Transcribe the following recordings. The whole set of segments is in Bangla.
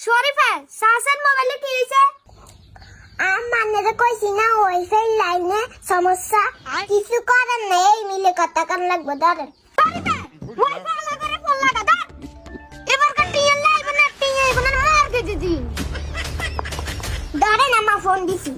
শরীফা সাসান মোবাইলে কি হইছে? মানে কইছি না ওয়াইফাই লাইনে সমস্যা, কিছু করার নেই, মিলে কথা কান লাগবে ধরেন। ওয়াইফাই লাগারে ফোন লাগা দাও, এবার কাটিয়ে লাইভ না টিয়ে কোন মার কে দিদি ধরেন আমার ফোন দিছি।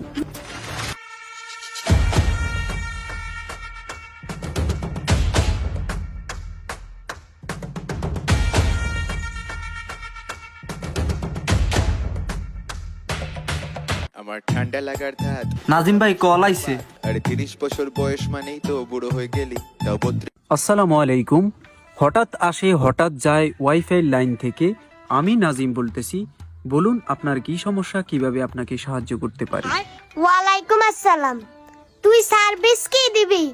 আমার ঠান্ডা লাগার ধাত। নাজিম ভাই কল আইছে। আরে 30 বছর বয়স মানেই তো বুড়ো হয়ে গেলি। তাও 32। আসসালামু আলাইকুম। হঠাৎ আসে হঠাৎ যায় ওয়াইফাই লাইন থেকে। আমি নাজিম বলতেছি, বলুন আপনার কি সমস্যা, কিভাবে আপনাকে সাহায্য করতে পারি? ওয়ালাইকুম আসসালাম। তুই সার্ভিস কি দিবি?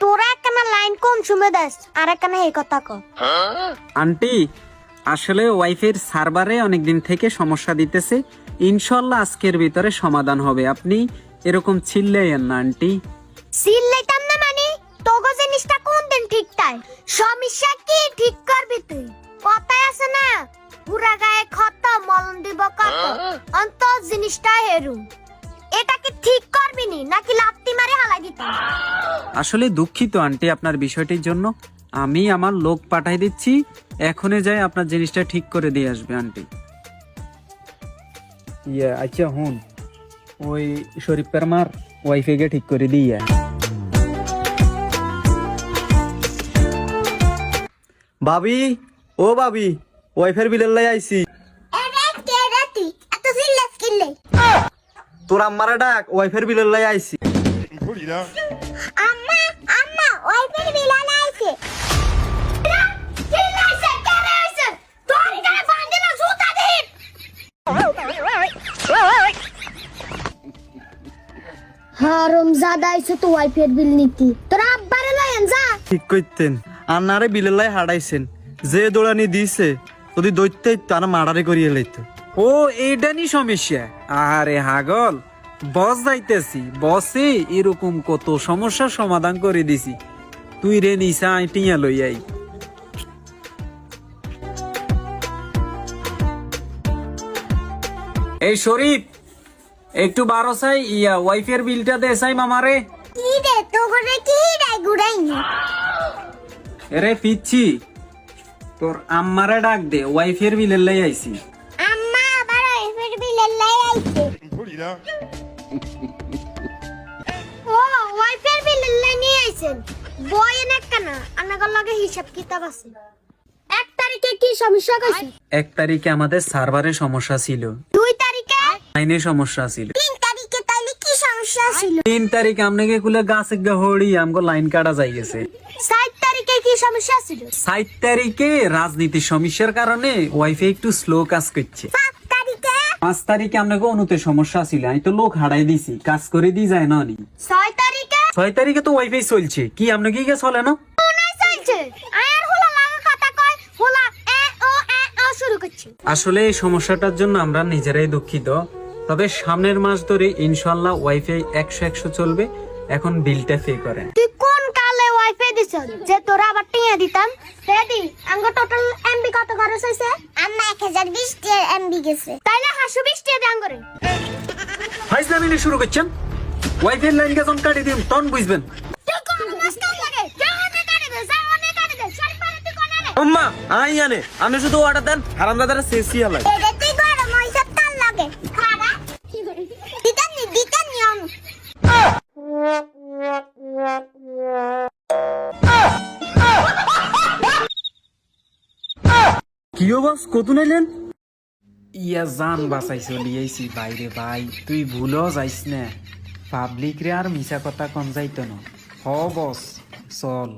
তোরা কেন লাইন কোন সময় দাস আর কেন এই কথা কও? আন্টি, আসলে ওয়াইফাইয়ের সার্ভারে অনেকদিন থেকে সমস্যা দিতেছে, ইনশাল্লাহ আজকের ভিতরে সমাধান হবে। আপনি এরকম চিল্লাইয়েন না আন্টি। সিল্লাইতাম না মানে তোগো জিনিসটা কোন দিন ঠিক তাই? সমস্যা কি ঠিক করবি তুই? কথায় আছে না, পুরা গায়ে ক্ষত মলম দিব কত, অন্ত জিনিসটা হেরু। এটা কি ঠিক করবি নি নাকি লাত্তি মারে হালাই দিতাম? আসলে দুঃখিত আন্টি আপনার বিষয়টির জন্য। আমি আমার লোক পাঠাই দিচ্ছি, এখনই যাই আপনার জিনিসটা ঠিক করে দিয়ে আসবে আন্টি। আচ্ছা হুন, ওই শরীফের মার ওয়াইফাইকে ঠিক করে দিয়ে। ভাবি, ও ভাবি, ওয়াইফাই বিলের লাই আইছি। এরে কে রাতি এত সিল্লাস কিল্লে? তোর আম্মারে ডাক, ওয়াইফাই বিলের লাই আইছি। আম্মা আম্মা ওয়াইফাই বিল আইছে। চিল্লাইছে কেন আইছে? তোর গায়ে বান্দিলা জুতা দিন। হারাম জাদা আইছে তো ওয়াইফাই বিল নিতি। তোরা আব্বারে লয়েন যা। ঠিক কইতেন, আন্নারে বিলের লাই হারাইছেন, যে দৌড়ানি দিছে যদি দৈত্যে তারা মারারে করিয়ে লইতো। ও এইটা নি সমস্যা? আরে হাগল, বস যাইতেছি, বসে এরকম কত সমস্যার সমাধান করে দিছি, তুই রে নিসা টিয়া লই আই। এই শরীফ, একটু বারো চাই ওয়াইফের বিলটা দে চাই মামারে। কি রে তো করে কি রাই গুড়াইনি? রে পিচ্ছি, তোর আম্মারে ডাক দে, ওয়াইফের বিলের লাই আইছি। আম্মা আবার ওয়াইফাই বিল লাই আইছে। ও ওয়াইফাই বিল লাই নিয়ে আইছেন। বয় না কেন আনাগর লগে হিসাব কিতাব আছে। 1 তারিখে কি সমস্যা কইছে? 1 তারিখে আমাদের সার্ভারে সমস্যা ছিল, 2 তারিখে, লাইনে সমস্যা ছিল, 3 তারিখে তাইলে কি সমস্যা ছিল? 3 তারিখ আমনেকে কুলে গাছে হড়ি আমগো লাইন কাটা যাই গেছে। 7 তারিখে কি সমস্যা ছিল? 7 তারিখে রাজনীতির সমস্যার কারণে ওয়াইফাই একটু স্লো কাজ করছে। 7 তারিখে, 5 তারিখে আমনেকে অনুতে সমস্যা ছিল, আমি তো লোক হারাই দিছি, কাজ করে দি যায় না নি। 6 তারিখে, 6 তারিখে তো ওয়াইফাই চলছে, কি আমনেকে কি চলে না? কোনায় চলছে। আর হোলা লাগা কথা কয়, হোলা এ ও শুরু করছে। আসলে এই সমস্যাটার জন্য আমরা নিজেরাই দুঃখিত, তবে সামনের মাস ধরে ইনশাল্লাহ ওয়াইফাই 100 চলবে। এখন বিলটা পে করেন। তুই কোন কালে ওয়াইফাই দিছ যে তোরা আবার টিয়া দিতাম? রেডি আঙ্গ টোটাল এমবি কত খরচ হইছে? আম্মা 1020 এমবি গেছে। তাইলে 120 টাকা দাম করে ফাইজলামি নিয়ে শুরু করছেন। ওয়াইফাই লাইন যখন কাটি দিম তখন বুঝবেন। তুই কোন নষ্ট লাগে জানে কাটে দে জানে কাটে দে সরি পারে তুই কোন রে? আম্মা আই জানে, আমি শুধু অর্ডার দেন, হারামদাদারা সেসি হালাই। এটা তুই গরম হইছে তাল লাগে খারা দিতাম নিয়ম। কি বস কত নাইলেন? ইয়া জান বাঁচাইছো লিয়াইছি বাইরে ভাই, তুই ভুলও যাইস না, পাবলিক রে আর মিছা কথা কন যাইতো না। হ বস চল।